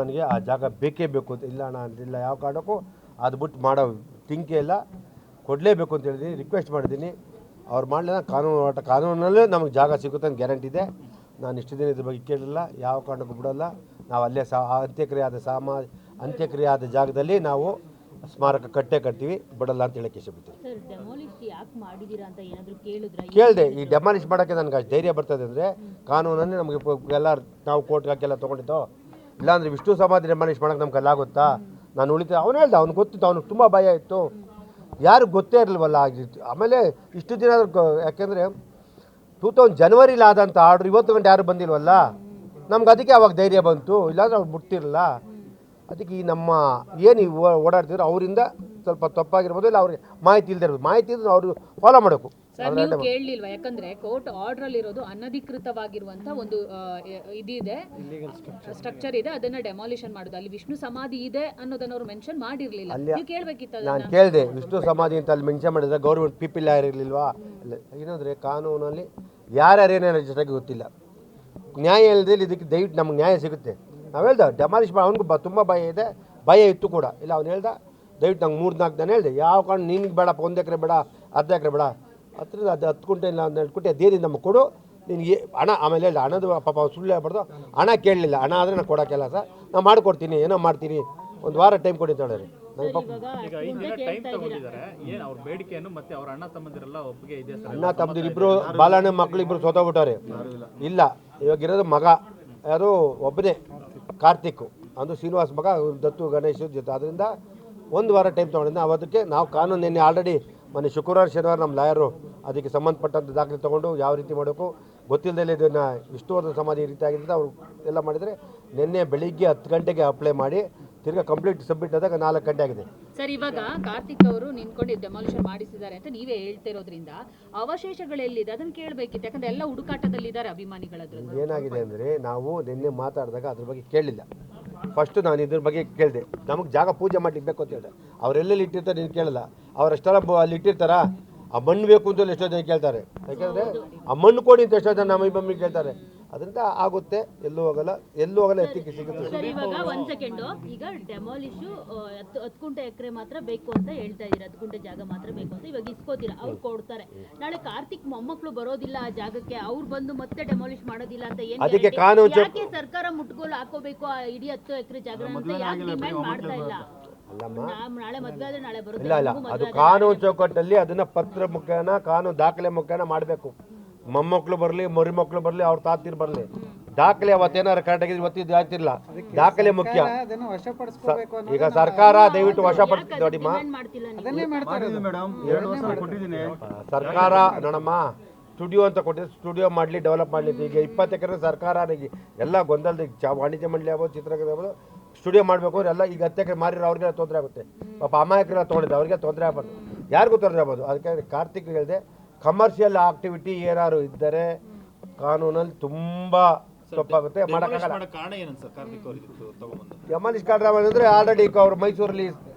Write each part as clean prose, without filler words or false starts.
ನನಗೆ ಆ ಜಾಗ ಬೇಕೇ ಬೇಕು ಅಂತ ಇಲ್ಲ ಅಣ್ಣ ಅಂದಿಲ್ಲ, ಯಾವ ಕಾರಣಕ್ಕೂ ಅದು ಬಿಟ್ಟು ಮಾಡೋ ತಿಂಕೆ ಎಲ್ಲ ಕೊಡಲೇಬೇಕು ಅಂತ ಹೇಳಿದ್ದೀನಿ, ರಿಕ್ವೆಸ್ಟ್ ಮಾಡಿದ್ದೀನಿ. ಅವ್ರು ಮಾಡಲಿಲ್ಲ, ಕಾನೂನಲ್ಲೇ ನಮಗೆ ಜಾಗ ಸಿಗುತ್ತೆ ಅಂತ ಗ್ಯಾರಂಟಿ ಇದೆ. ನಾನು ಇಷ್ಟು ದಿನ ಇದ್ರ ಬಗ್ಗೆ ಕೇಳಿಲ್ಲ, ಯಾವ ಕಾರಣಕ್ಕೂ ಬಿಡೋಲ್ಲ. ನಾವು ಅಲ್ಲೇ ಅಂತ್ಯಕ್ರಿಯೆ ಆದ ಜಾಗದಲ್ಲಿ ನಾವು ಸ್ಮಾರಕ ಕಟ್ತೀವಿ, ಬಿಡಲ್ಲ ಅಂತ ಹೇಳಕ್ಕೆ ಇಷ್ಟಪಡ್ತೀನಿ. ಕೇಳಿದೆ, ಈ ಡೆಮಾಲಿಷ್ ಮಾಡೋಕ್ಕೆ ನನಗೆ ಅಷ್ಟು ಧೈರ್ಯ ಬರ್ತದೆ ಅಂದರೆ ಕಾನೂನನ್ನೇ ನಮಗೆ ಎಲ್ಲ ನಾವು ಕೋರ್ಟ್ಗೆ ಹಾಕೆಲ್ಲ ತೊಗೊಂಡಿದ್ದೋ. ಇಲ್ಲಾಂದರೆ ವಿಷ್ಣು ಸಮಾಧಿ ಡೆಮಾಲಿಷ್ ಮಾಡೋಕ್ಕೆ ನಮ್ಗೆ ಕಲ್ಲಾಗುತ್ತಾ? ನಾನು ಉಳಿತೆ ಅವನು ಹೇಳ್ದೆ, ಅವ್ನು ಗೊತ್ತಿತ್ತು, ಅವ್ನಿಗೆ ತುಂಬ ಭಯ ಇತ್ತು, ಯಾರು ಗೊತ್ತೇ ಇರಲಿಲ್ವಲ್ಲ ಆಗಿತ್ತು. ಆಮೇಲೆ ಇಷ್ಟು ದಿನ ಯಾಕೆಂದರೆ 2000 ಜನವರಿಲಿ ಆದಂಥ ಆರ್ಡ್ರ್ ಇವತ್ತು ಗಂಟೆ ಯಾರು ಬಂದಿಲ್ವಲ್ಲ, ನಮ್ಗೆ ಅದಕ್ಕೆ ಅವಾಗ ಧೈರ್ಯ ಬಂತು, ಇಲ್ಲಾಂದ್ರೆ ಅವ್ರು ಬಿಡ್ತಿರಲ್ಲ. ಅದಕ್ಕೆ ಈ ನಮ್ಮ ಏನು ಓಡಾಡ್ತಿದ್ರು ಅವರಿಂದ ಸ್ವಲ್ಪ ತಪ್ಪಾಗಿರ್ಬೋದು, ಇಲ್ಲ ಅವ್ರಿಗೆ ಮಾಹಿತಿ ಇಲ್ಲದೆ ಇರ್ಬೋದು. ಮಾಹಿತಿ ಇದ್ರೆ ಅವರು ಫಾಲೋ ಮಾಡಬೇಕು. ನೀವು ಕೇಳಲಿಲ್ವಾ? ಯಾಕಂದ್ರೆ ಕೋರ್ಟ್ ಆರ್ಡರ್ ಅಲ್ಲಿ ಇರೋದು ಅನಧಿಕೃತವಾಗಿರುವಂತ ಒಂದು ಇದಿದೆ, ಸ್ಟ್ರಕ್ಚರ್ ಇದೆ, ಅದನ್ನ ಡೆಮಾಲಿಷನ್ ಮಾಡೋದು. ಅಲ್ಲಿ ವಿಷ್ಣು ಸಮಾಧಿ ಇದೆ ಅನ್ನೋದನ್ನ ಅವರು ಮೆನ್ಷನ್ ಮಾಡಿರ್ಲಿಲ್ಲ. ನೀವು ಕೇಳಬೇಕಿತ್ತು. ನಾನು ಕೇಳಿದೆ, ವಿಷ್ಣು ಸಮಾಧಿ ಅಂತ ಅಲ್ಲಿ ಮೆನ್ಷನ್ ಮಾಡಿದ್ರೆ ಗೌರ್ಮೆಂಟ್ ಪೀಪಲ್ ಯಾರಿರಲಿಲ್ವಾ? ಏನಂದರೆ ಕಾನೂನಲ್ಲಿ ಯಾರ್ಯಾರೇನೇನು ಜೊತೆಗೆ ಗೊತ್ತಿಲ್ಲ, ನ್ಯಾಯ ಇಲ್ಲದೆ ಇದಕ್ಕೆ ದಯವಿಟ್ಟು ನಮ್ಗೆ ನ್ಯಾಯ ಸಿಗುತ್ತೆ. ನಾವು ಹೇಳ್ದ ಡೆಮಾಲಿಷ್ ಮಾಡಿ, ಅವ್ನಿಗೂ ತುಂಬ ಭಯ ಇತ್ತು ಕೂಡ. ಇಲ್ಲ ಅವ್ನು ಹೇಳ್ದ, ದಯವಿಟ್ಟು ನಂಗೆ 3-4 ನಾನು ಹೇಳಿದೆ, ಯಾವ ಕಾರಣ ನಿನ್ಗೆ ಬೇಡಪ್ಪ, 1 ಎಕರೆ ಬೇಡ, ಅರ್ಧ ಎಕರೆ ಬೇಡ, ಹತ್ತಿರದ ಅದು 10 ಗುಂಟೆ ಇಲ್ಲ 12 ಗುಂಟೆ ಅದೇನು ನಮಗೆ ಕೊಡು ನಿನಗೆ ಹಣ. ಆಮೇಲೆ ಹೇಳ್ದ, ಹಣದ ಪಾಪ ಸುಳ್ಳು ಹೇಳ್ಬಾರ್ದು, ಹಣ ಕೇಳಲಿಲ್ಲ, ಹಣ ಆದರೆ ನಾನು ಕೊಡೋಕ್ಕೆಲ್ಲ ಸರ್, ನಾನು ಮಾಡಿಕೊಡ್ತೀನಿ, ಏನೋ ಮಾಡ್ತೀನಿ, 1 ವಾರ ಟೈಮ್ ಕೊಡಿ ಅಂತ ಹೇಳಿರಿ. ನನ್ನ ಪಾಪ ಅಣ್ಣ ತಮ್ಮದಿರು ಇಬ್ಬರು ಬಾಲಣ್ಣ ಮಕ್ಕಳು ಇಬ್ಬರು ಸೋತೋಗ್ಬಿಟ್ಟವ್ರೆ. ಇಲ್ಲ, ಇವಾಗಿರೋದು ಮಗ ಯಾರು ಒಬ್ಬನೇ, ಕಾರ್ತಿಕ್, ಅದು ಶ್ರೀನಿವಾಸ್ ಮಗ, ದತ್ತು ಗಣೇಶ್ ಜೊತೆ. ಅದರಿಂದ 1 ವಾರ ಟೈಮ್ ತೊಗೊಂಡಿದ್ದೆ. ಅವತ್ತಕ್ಕೆ ನಾವು ಕಾನೂನು ನಿನ್ನೆ ಆಲ್ರೆಡಿ ಮೊನ್ನೆ ಶುಕ್ರವಾರ ಶನಿವಾರ ನಮ್ಮ ಲಾಯರು ಅದಕ್ಕೆ ಸಂಬಂಧಪಟ್ಟಂಥ ದಾಖಲೆ ತೊಗೊಂಡು ಯಾವ ರೀತಿ ಮಾಡಬೇಕು ಗೊತ್ತಿಲ್ಲದೆ ಇದನ್ನು ವಿಷ್ಣುವರ್ಧನ ಸಮಾಧಿ ಈ ರೀತಿ ಆಗಿದ್ದರೆ ಅವರು ಎಲ್ಲ ಮಾಡಿದರೆ, ನಿನ್ನೆ ಬೆಳಿಗ್ಗೆ 10 ಗಂಟೆಗೆ ಅಪ್ಲೈ ಮಾಡಿ ತಿರ್ಗಾ ಕಂಪ್ಲೀಟ್ ಸಬ್ಮಿಟ್ ಆದಾಗ 4 ಗಂಟೆ ಆಗಿದೆ. ಸರ್, ಇವಾಗ ಕಾರ್ತಿಕ್ ಅವರು ನಿಂತ್ಕೊಂಡು ಡೆಮಾಲಿಷನ್ ಮಾಡಿಸಿದ್ದಾರೆ ಅಂತ ನೀವೇ ಹೇಳ್ತಿರೋದ್ರಿಂದ ಅವಶೇಷಗಳೆಲ್ಲಿದೆ ಅದನ್ನು ಕೇಳಬೇಕಿತ್ತು. ಯಾಕಂದ್ರೆ ಎಲ್ಲ ಹುಡುಕಾಟದಲ್ಲಿದ್ದಾರೆ ಅಭಿಮಾನಿಗಳದ್ದು. ಏನಾಗಿದೆ ಅಂದರೆ ನಾವು ನಿನ್ನೆ ಮಾತಾಡಿದಾಗ ಅದ್ರ ಬಗ್ಗೆ ಕೇಳಲಿಲ್ಲ. ಫಸ್ಟು ನಾನು ಇದ್ರ ಬಗ್ಗೆ ಕೇಳಿದೆ, ನಮಗೆ ಜಾಗ ಪೂಜೆ ಮಾಡಲಿಕ್ಕೆ ಬೇಕು ಅಂತ ಹೇಳಿದೆ. ಅವರೆಲ್ಲೆಲ್ಲಿ ಇಟ್ಟಿರ್ತಾರೆ ನೀನು ಕೇಳಲ್ಲ, ಅವರಷ್ಟೆಲ್ಲ ಅಲ್ಲಿ ಇಟ್ಟಿರ್ತಾರಾ? ಆ ಮಣ್ಣು ಬೇಕು ಅಂತ ಎಷ್ಟೋ ಜನ ಕೇಳ್ತಾರೆ. ಯಾಕೆಂದರೆ ಆ ಮಣ್ಣು ಕೊಡಿ ಅಂತ ಎಷ್ಟೋ ಜನ ನಮ್ಮ ಮಮ್ಮಿ ಕೇಳ್ತಾರೆ. ಅದರಿಂದ ಆಗುತ್ತೆ, ಎಲ್ಲೂ ಹೋಗಲ್ಲ ಎತ್ತಿಗೆ ಸಿಗುತ್ತೆ. ಸರ್, ಇವಾಗ 1 ಸೆಕೆಂಡ್, ಈಗ ಡೆಮಾಲಿಶ್ 10 ಗುಂಟೆ ಎಕರೆ ಮಾತ್ರ ಬೇಕು ಅಂತ ಹೇಳ್ತಾ ಇದ್ದೀರಾ, 10 ಗುಂಟೆ ಜಾಗ ಮಾತ್ರ ಬೇಕು ಅಂತ ಇವಾಗ ಇಸ್ಕೋತೀರಾ, ಅವ್ರು ಕೊಡ್ತಾರೆ. ನಾಳೆ ಕಾರ್ತಿಕ್ ಮೊಮ್ಮಕ್ಕಳು ಬರೋದಿಲ್ಲ ಆ ಜಾಗಕ್ಕೆ, ಅವ್ರು ಬಂದು ಮತ್ತೆ ಡೆಮಾಲಿಶ್ ಮಾಡೋದಿಲ್ಲ ಅಂತ ಏನು, ಅದಕ್ಕೆ ಕಾನೂನು ಯಾಕೆ ಸರ್ಕಾರ ಮುಟ್ಗೋಲು ಹಾಕೋಬೇಕು ಆ ಇಡೀ 10 ಎಕರೆ ಜಾಗ ಅಂತ ಯಾಕೆ ಡಿಮ್ಯಾಂಡ್ ಮಾಡ್ತಾ ಇಲ್ಲ? ನಾಳೆ ಮದ್ವೆ ಆದ್ರೆ ನಾಳೆ ಬರುತ್ತೆ. ಇಲ್ಲ, ಅದು ಕಾನೂನು ಚೌಕಟ್ಟಲ್ಲಿ ಅದನ್ನ ಪತ್ರ ಮುಖೇನ ಕಾನೂನು ದಾಖಲೆ ಮುಖೇನ ಮಾಡಬೇಕು. ಮೊಮ್ಮಕ್ಕಳು ಬರಲಿ, ಮರಿಮಕ್ಕಳು ಬರಲಿ, ಅವ್ರ ತಾತಿರು ಬರಲಿ, ದಾಖಲೆ ಅವತ್ತೇನಾರು ಕರೆಕ್ಟಾಗಿದ್ರೆ ಇವತ್ತಿದ್ದು ಆಗ್ತಿರ್ಲಿಲ್ಲ. ದಾಖಲೆ ಮುಖ್ಯ. ಈಗ ಸರ್ಕಾರ ದಯವಿಟ್ಟು ವಶಪಡಿಸಿ ನೋಡಿಮ್ಮ, ಸರ್ಕಾರ ನೋಡಮ್ಮ, ಸ್ಟುಡಿಯೋ ಅಂತ ಕೊಟ್ಟಿದ್ರೆ ಸ್ಟುಡಿಯೋ ಮಾಡಲಿ, ಡೆವಲಪ್ ಮಾಡಲಿ. ಈಗ 20 ಎಕರೆ ಸರ್ಕಾರ ಎಲ್ಲ ಗೊಂದಲದ ವಾಣಿಜ್ಯ ಮಂಡಳಿ ಆಗ್ಬೋದು, ಚಿತ್ರಕಲೆ ಆಗ್ಬೋದು, ಸ್ಟುಡಿಯೋ ಮಾಡಬೇಕು ಅಂದ್ರೆ ಎಲ್ಲ ಈಗ 10 ಎಕರೆ ಮಾರಿರೋ ಅವ್ರಿಗೆಲ್ಲ ತೊಂದರೆ ಆಗುತ್ತೆ. ಪಾಪ ಅಮಾಯಕರೆಲ್ಲ ತೊಗೊಂಡಿದ್ದೆ, ಅವ್ರಿಗೆ ತೊಂದರೆ ಆಗ್ಬಾರ್ದು, ಯಾರಿಗೂ ತೊಂದರೆ ಆಗ್ಬೋದು. ಅದಕ್ಕೆ ಕಾರ್ತಿಕ್ ಹೇಳಿದೆ, ಕಮರ್ಷಿಯಲ್ ಆಕ್ಟಿವಿಟಿ ಏನಾದ್ರು ಇದ್ದರೆ ಕಾನೂನಲ್ಲಿ ತುಂಬ ತಪ್ಪಾಗುತ್ತೆ, ಮಾಡೋಕ್ಕಾಗಲ್ಲ. ಡೆಮಾಲಿಷ್ ಕಾರಣ ಅಂದರೆ ಆಲ್ರೆಡಿ ಅವ್ರು ಮೈಸೂರಲ್ಲಿ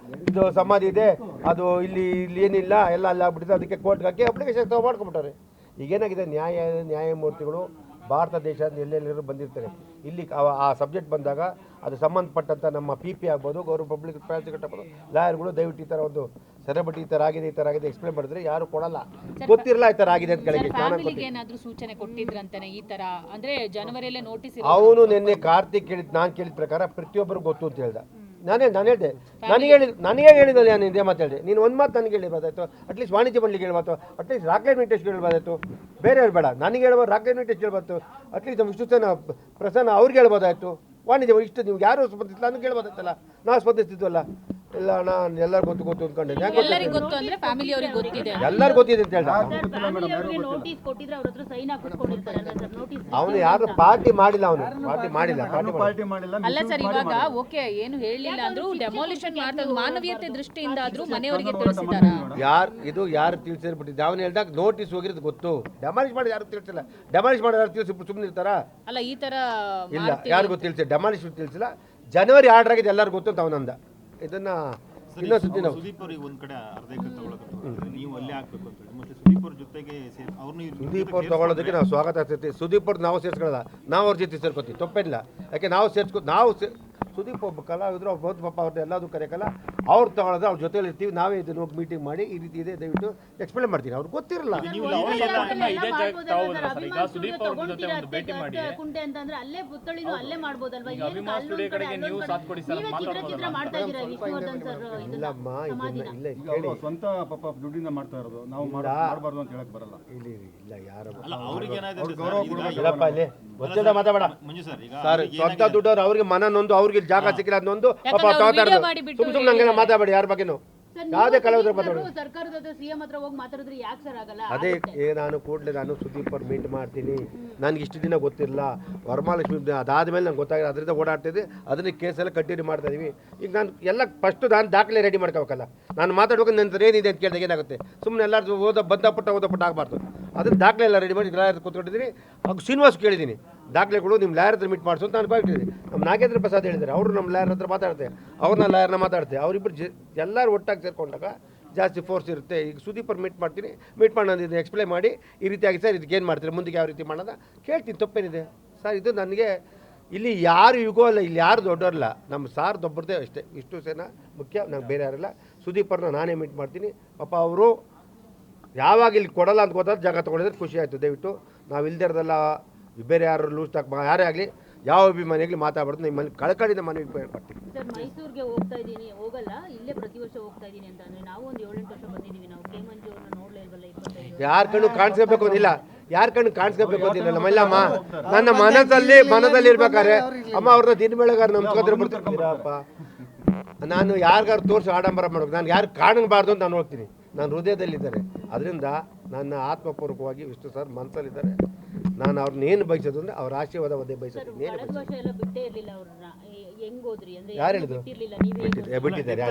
ಇದು ಸಮಾಧಿ ಇದೆ, ಅದು ಇಲ್ಲಿ ಏನಿಲ್ಲ, ಎಲ್ಲ ಅಲ್ಲಿ ಆಗ್ಬಿಟ್ಟಿದೆ. ಅದಕ್ಕೆ ಕೋರ್ಟ್ಗೆ ಹಾಕಿ ಅಪ್ಲಿಕೇಶನ್ ಮಾಡ್ಕೊಂಬಿಟ್ಟಾರೆ. ಈಗೇನಾಗಿದೆ, ನ್ಯಾಯಮೂರ್ತಿಗಳು ಭಾರತ ದೇಶದ ಎಲ್ಲೆಲ್ಲರೂ ಬಂದಿರ್ತಾರೆ. ಇಲ್ಲಿ ಆ ಸಬ್ಜೆಕ್ಟ್ ಬಂದಾಗ ಅದು ಸಂಬಂಧಪಟ್ಟಂಥ ನಮ್ಮ PP ಆಗ್ಬೋದು, ಗೌರ್ಮೆಂಟ್ ಪಬ್ಲಿಕ್ ಪ್ರಾಸಿಕ್ಯೂಟರ್ ಆಗ್ಬೋದು, ಲಾಯರ್ಗಳು ದಯವಿಟ್ಟು ಈ ಥರ ಒಂದು ಸೆಲೆಬ್ರಿಟಿ ಈ ಥರ ಆಗಿದೆ ಎಕ್ಸ್ಪ್ಲೇನ್ ಮಾಡಿದ್ರೆ ಯಾರು ಕೊಡಲ್ಲ, ಗೊತ್ತಿರಲ್ಲ ಈ ಥರ ಆಗಿದೆ ಅಂತ ಕೇಳಿದ್ರೆ. ಏನಾದರೂ ಸೂಚನೆ ಕೊಟ್ಟಿದ್ರಂತಾನೆ ಈ ತರ, ಅಂದ್ರೆ ಜನವರಿಯಲ್ಲೇ ನೋಟಿಸ್? ಅವನು ನಿನ್ನೆ ಕಾರ್ತಿಕ್ ನಾನು ಕೇಳಿದ ಪ್ರಕಾರ ಪ್ರತಿಯೊಬ್ಬರು ಗೊತ್ತು ಅಂತ ಹೇಳ್ದ. ನಾನು ಹೇಳಿದೆ, ನನಗೆ ಹೇಳಿದಲ್ಲಿ ನಾನು ಇದೇ ಮಾತಾಡಿದೆ. ನೀನು ಒಂದು ಮಾತು ನನಗೆ ಹೇಳಿರ್ಬೋದಾಯ್ತು, ಅಟ್ಲೀಸ್ಟ್ ವಾಣಿಜ್ಯ ಮಂಡಳಿಗೆ ಹೇಳ್ಬಾರ್ದು, ಅಟ್ಲೀಸ್ಟ್ ರಾಕೆಟ್ ವೆಂಕಟೇಶ್ಗೆ ಹೇಳ್ಬೋದಾಯ್ತು, ಬೇರೆ ಹೇಳ್ಬೇಡ, ನನಗೆ ಹೇಳ್ಬೋದು, ರಾಕೆಟ್ ವೆಂಕಟೇಶ್ ಹೇಳ್ಬಾರ್ದು, ಅಟ್ಲೀಸ್ಟ್ ನಮ್ಮ ವಿಷ್ಣುಸೇನ ಪ್ರಸನ್ನ ಅವ್ರಿಗೆ ಹೇಳ್ಬೋದಾಯ್ತು. ವಾಣಿಜ್ಯ ಇಷ್ಟು ನೀವು ಯಾರು ಸ್ಪಂದಿಸಿಲ್ಲ, ನನಗೆ ಹೇಳ್ಬೋದಾಯ್ತಲ್ಲ, ನಾವು ಸ್ಪಂದಿಸ್ತಿದ್ವಲ್ಲ. ಇಲ್ಲ ಅಣ್ಣ, ಎಲ್ಲರೂ ಗೊತ್ತು ಅಂದ್ಕೊಂಡೆ. ಎಲ್ಲರಿಗೂ ಗೊತ್ತಿದೆ ಅಂತ ಹೇಳ್ದ. ಅವನು ಯಾರು ಪಾರ್ಟಿ ಮಾಡಿಲ್ಲ, ಅಲ್ಲ ಸರ್, ಇವಾಗ ಓಕೆ ಏನು ಹೇಳಿಲ್ಲ ಅಂದ್ರೂ ಡೆಮಾಲಿಷನ್ ಮಾಡ್ತಾರೆ, ಮಾನವೀಯತೆ ದೃಷ್ಟಿಯಿಂದ ಆದ್ರೂ ಮನೆಯವರಿಗೆ ತಿಳಿಸಿದಾರ? ಯಾರು ತಿಳಿಸಿರ್ಬಿಟ್ಟಿದ್ದು ಅವನು ಹೇಳ್ದಾಗ ನೋಟಿಸ್ ಹೋಗಿರೋದು ಗೊತ್ತು. ಡೆಮಾಲಿಷ್ ಮಾಡಿ ಯಾರು ತಿಳಿಸಿಲ್ಲ, ಡೆಮಾಲಿಷ್ ಮಾಡಿ ಯಾರು ತಿಳಿಸಿ ಸುಮ್ಮನೆ ಇರ್ತಾರ? ಅಲ್ಲ, ಈ ತರ ಇಲ್ಲ, ಯಾರಿಗೂ ತಿಳಿಸಿ, ಡೆಮಾಲಿಷ್ ತಿಳಿಸಿಲ್ಲ. ಜನವರಿ ಆರ್ಡರ್ ಆಗಿದೆ ಎಲ್ಲರಿಗೂ ಗೊತ್ತು ಅಂತ ಅವನಂದ. ಇದನ್ನ ಇನ್ನೊಂದು ಸುದ್ದಿ ನಾವು ಸುದೀಪ್ ಅವರಿಗೆ ಒಂದು ಕಡೆ ಅರ್ಧ ಎಕರೆ ತಗೊಳ್ಳೋದು, ನೀವು ಅಲ್ಲೇ ಹಾಕ್ಬೇಕು ಅಂತ ಹೇಳಿ, ಮತ್ತೆ ಸುದೀಪ್ ಅವ್ರ ಜೊತೆಗೆ ಸುದೀಪ್ ಅವ್ರು ತಗೊಳ್ಳೋದಕ್ಕೆ ನಾವು ಸ್ವಾಗತ ಆಗ್ತೈತಿ. ಸುದೀಪ್ ಅವ್ರು ನಾವು ಸೇರ್ಸ್ಕೊಳ್ಳೋದ, ನಾವು ಅವ್ರ ಜೊತೆ ಸೇರ್ಕೋತೀವಿ, ತಪ್ಪೇನಿಲ್ಲ. ಯಾಕೆ ನಾವು ಸುದೀಪ್ ಒಬ್ಬ ಕಲಾವಿದ್ರು ಅವ್ರು ಬಂದು ಪಾಪ ಅವ್ರದ್ದು ಎಲ್ಲದೂ ಕರೆಯಕ್ಕಲ್ಲ ಅವ್ರು ತಗೊಳ್ಳೋದು ಅವ್ರ ಜೊತೆಲಿ ಇರ್ತೀವಿ, ನಾವೇ ಇದನ್ನು ಹೋಗಿ ಮೀಟಿಂಗ್ ಮಾಡಿ ಈ ರೀತಿ ಇದೆ ದಯವಿಟ್ಟು ಎಕ್ಸ್ಪ್ಲೇನ್ ಮಾಡ್ತೀನಿ. ಅವ್ರಿಗೆ ಗೊತ್ತಿರಲ್ಲ. ಕುಂಟೆ ಅಂತಂದ್ರೆ ಅಲ್ಲೇ ಪುತ್ಥಳಿನೂ ಅಲ್ಲೇ ಮಾಡ್ಬೋದಲ್ವಾ? ವಿಷ್ಣುವರ್ಧನ್ ಸರ್ ಇಲ್ಲಮ್ಮ, ಇದನ್ನ ಇಲ್ಲ ಕೇಳಿ, ಸ್ವಂತ ಪಾಪ ದುಡ್ಡಿಂದ ಮಾಡ್ತಾ ಇರೋದು, ನಾವು ಮಾಡಬಾರ್ದು ಅಂತ ಹೇಳಕ್ ಬರಲ್ಲ. ಇಲ್ಲ ಯಾರು ಅಲ್ಲ ಅವ್ರಿಗೆ ಏನಾಯ್ತು ಇಲ್ಲಪ್ಪ, ಇಲ್ಲಿ ಗೊತ್ತಿಲ್ಲ ಮಾತಾಡ ಮಂಜು ಸರ್, ಈಗ ಸರ್, ಸ್ವಂತ ದುಡ್ಡವ್ರು ಅವ್ರಿಗೆ ಮನ ನೊಂದು, ಅವ್ರಿಗೆ ಜಾಗ ಸಿಕ್ಕಿಲ್ಲ ಅನ್ನೊಂದು ಪಾಪ ತಗೋತಾ ಇರೋದು. ಸುಮ್ ಹಂಗೆಲ್ಲ ಮಾತಾಡಬೇಡಿ ಯಾರ ಬಗ್ಗೆನೂ, ಯಾವುದೇ ಕಲಾವಿದ್ರ ಮಾತಾಡೋದು. ಸರ್ಕಾರದ ಹತ್ರ ಸಿಎಂ ಹತ್ರ ಹೋಗಿ ಮಾತಾಡಿದ್ರೆ ಯಾಕೆ ಸರ್ ಆಗಲ್ಲ? ಅದೇ ನಾನು ಕೂಡಲೇ ನಾನು ಸುದೀಪ್ ಅವ್ರು ಮೀಟ್ ಮಾಡ್ತೀನಿ. ನನಗೆ ಇಷ್ಟು ದಿನ ಗೊತ್ತಿರಲಿಲ್ಲ, ವರಮಹಾಲಕ್ಷ್ಮಿ ಅದಾದಮೇಲೆ ನಂಗೆ ಗೊತ್ತಾಗಿದೆ, ಅದರಿಂದ ಓಡಾಡ್ತಿದ್ದೆ, ಅದನ್ನ ಕೇಸೆಲ್ಲ ಕಂಟಿನ್ಯೂ ಮಾಡ್ತಾ ಇದೀವಿ. ಈಗ ನಾನು ಎಲ್ಲ ಫಸ್ಟು ನಾನು ದಾಖಲೆ ರೆಡಿ ಮಾಡ್ಕೋಬೇಕಲ್ಲ. ನಾನು ಮಾತಾಡ್ಬೇಕು ನನ್ನ ಏನಿದೆ ಅಂತ ಕೇಳಿದಾಗ ಏನಾಗುತ್ತೆ, ಸುಮ್ಮನೆ ಎಲ್ಲರೂ ಓದಪಟ್ಟ ಆಗಬಾರ್ದು. ಅದನ್ನ ದಾಖಲೆ ಎಲ್ಲ ರೆಡಿ ಮಾಡಿ ಲಾಯರ್ ಕೂತ್ಕೊಂಡಿದ್ದೀನಿ. ಶ್ರೀನಿವಾಸ್ ಕೇಳಿದ್ದೀನಿ, ದಾಖಲೆಗಳು ನಿಮ್ಮ ಲಾಯರ್ ಹತ್ರ ಮೀಟ್ ಮಾಡಿಸು ಅಂತ ನಾನು ಹೇಳ್ತಿದ್ದೀನಿ. ನಮ್ಮ ನಾಗೇಂದ್ರ ಪ್ರಸಾದ್ ಹೇಳಿದ್ದಾರೆ, ಅವರು ನಮ್ಮ ಲಾಯರ್ ಹತ್ರ ಮಾತಾಡ್ತಾರೆ, ಅವ್ರನ್ನ ಲಾಯರ್ನ ಮಾತಾಡ್ತಾರೆ. ಅವರಿಬ್ಬರು ಎಲ್ಲರೂ ಒಟ್ಟಾಗಿ ಸೇರ್ಕೊಂಡಾಗ ಜಾಸ್ತಿ ಫೋರ್ಸ್ ಇರುತ್ತೆ. ಈಗ ಸುದೀಪ್ ಅವ್ರು ಮೀಟ್ ಮಾಡ್ತೀನಿ, ಮೀಟ್ ಮಾಡಿ ನಾನು ಇದನ್ನು ಎಕ್ಸ್ಪ್ಲೈನ್ ಮಾಡಿ ಈ ರೀತಿಯಾಗಿ ಸರ್ ಇದಕ್ಕೆ ಏನು ಮಾಡ್ತೀರಿ, ಮುಂದಕ್ಕೆ ಯಾವ ರೀತಿ ಮಾಡೋಣ ಕೇಳ್ತೀನಿ, ತಪ್ಪೇನಿದೆ ಸರ್. ಇದು ನನಗೆ ಇಲ್ಲಿ ಯಾರು ಯುಗೋ ಅಲ್ಲ, ಇಲ್ಲಿ ಯಾರು ದೊಡ್ಡವರಲ್ಲ, ನಮ್ಮ ಸಾರ್ ದೊಬ್ಬರದೇ ಅಷ್ಟೇ. ವಿಷ್ಣು ಸೇನಾ ಮುಖ್ಯ, ನಂಗೆ ಬೇರೆ ಯಾರಿಲ್ಲ. ಸುದೀಪ್ ಅವ್ರನ್ನ ನಾನೇ ಮೀಟ್ ಮಾಡ್ತೀನಿ. ಪಾಪ ಅವರು ಯಾವಾಗ ಇಲ್ಲಿ ಕೊಡಲ್ಲ ಅಂತ ಗೊತ್ತಾದ್ರೆ ಜಾಗ ತೊಗೊಂಡಿದ್ರೆ ಖುಷಿ ಆಯಿತು. ದಯವಿಟ್ಟು ನಾವು ಇಲ್ದೇ ಇರೋದಲ್ಲ, ಬೇರೆ ಯಾರು ಲೂಸ್ ಟಾಕ್ ಯಾರೇ ಆಗಲಿ, ಯಾವ ಅಭಿಮಾನಿಯಾಗಲಿ ಮಾತಾಡ್ಬಾರ್ದು. ನಿಮ್ಮಲ್ಲಿ ಕಳಕಳಿಯಿಂದ ಮನವಿ ಕೊಡ್ತೀನಿ. ಸರ್, ಮೈಸೂರಿಗೆ ಹೋಗ್ತಾ ಇದ್ದೀನಿ, ಹೋಗಲ್ಲ, ಇಲ್ಲೇ ಪ್ರತಿ ವರ್ಷ ಹೋಗ್ತಾ ಇದ್ದೀನಿ ಅಂತ ಅಂದ್ರೆ ನಾವು ಒಂದು 7-8 ವರ್ಷ ಬಂದಿದ್ದೀವಿ. ನಾವು ಕೆ ಮಂಜು ಅವ್ರನ್ನ ನೋಡ್ಲೇ ಇಲ್ವಲ್ಲ 25. ಯಾರ ಕಣ್ಣು ಕಾಣಿಸ್ಕೋಬೇಕು ಅಂತಿಲ್ಲ, ಯಾರ ಕಣ್ಣು ಕಾಣಿಸ್ಕೋಬೇಕು ಅಂತಿಲ್ಲ. ನಮ್ಮಲ್ಲಮ್ಮ ನನ್ನ ಮನದಲ್ಲಿ ಇರ್ಬೇಕಾದ್ರೆ ಅಮ್ಮ ಅವ್ರನ್ನ ದಿನ ಬೆಳಗಾರ ನಮ್ಸ್ಕೊದ್ರೆ ಬರ್ತೀರಪ್ಪ. ನಾನು ಯಾರಿಗಾರು ತೋರಿಸಿ ಆಡಂಬರ ಮಾಡ್ಬೇಕು, ನಾನು ಯಾರು ಕಾಣಬಾರ್ದು ಅಂತ ನಾನು ಹೋಗ್ತೀನಿ. ನಾನು ಹೃದಯದಲ್ಲಿದ್ದಾರೆ. ಅದರಿಂದ ನನ್ನ ಆತ್ಮಪೂರ್ವಕವಾಗಿ ವಿಷ್ಣು ಸರ್ ಮನಸ್ಸಲ್ಲಿದ್ದಾರೆ. ನಾನು ಅವ್ರನ್ನ ಏನು ಬಯಸೋದು ಅಂದರೆ ಅವ್ರ ಆಶೀರ್ವಾದ ಒದ್ದೆ ಬಯಸೋದು. ಕಳೆದ ವರ್ಷ ಎಲ್ಲ ಬಿಟ್ಟೇ ಇರ್ಲಿಲ್ಲ ಅವ್ರನ್ನ, ಹೆಂಗ್ ಹೋದ್ರಿ ಅಂದ್ರೆ ಯಾರು ಹೇಳಿದ್ರು? ಬಿಟ್ಟಿರ್ಲಿಲ್ಲ, ನೀವೇ ಬಿಟ್ಟಿದ್ದಾರೆ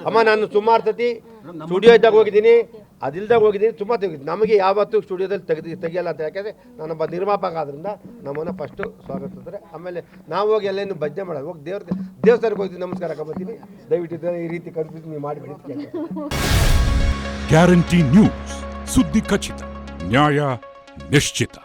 ಅಮ್ಮ. ನಾನು ಸುಮಾರು ಸತಿ ಸ್ಟುಡಿಯೋ ಇದ್ದಾಗ ಹೋಗಿದ್ದೀನಿ, ಅದಿಲ್ದಾಗ ಹೋಗಿದ್ದೀನಿ, ತುಂಬ ತೆಗಿದ್ದೀನಿ. ನಮಗೆ ಯಾವತ್ತೂ ಸ್ಟುಡಿಯೋದಲ್ಲಿ ತೆಗಿಯಲ್ಲ ಅಂತ, ಯಾಕೆಂದರೆ ನಾನೊಬ್ಬ ನಿರ್ಮಾಪಕ ಆದ್ರಿಂದ ನಮ್ಮನ್ನು ಫಸ್ಟು ಸ್ವಾಗತಿಸ್ತಾರೆ. ಆಮೇಲೆ ನಾವು ಹೋಗಿ ಎಲ್ಲೇನು ಭಜನೆ ಮಾಡೋದು, ಹೋಗಿ ದೇವಸ್ಥಾನಕ್ಕೆ ಹೋಗ್ತೀನಿ, ನಮಸ್ಕಾರ ಹಾಕೊಂಬತ್ತೀನಿ. ದಯವಿಟ್ಟು ಈ ರೀತಿ ಕನ್ಫ್ಯೂಸ್ ನೀವು ಮಾಡಿಬಿಡಿ. ಗ್ಯಾರಂಟಿ ನ್ಯೂಸ್, ಸುದ್ದಿ ಖಚಿತ, ನ್ಯಾಯ ನಿಶ್ಚಿತ.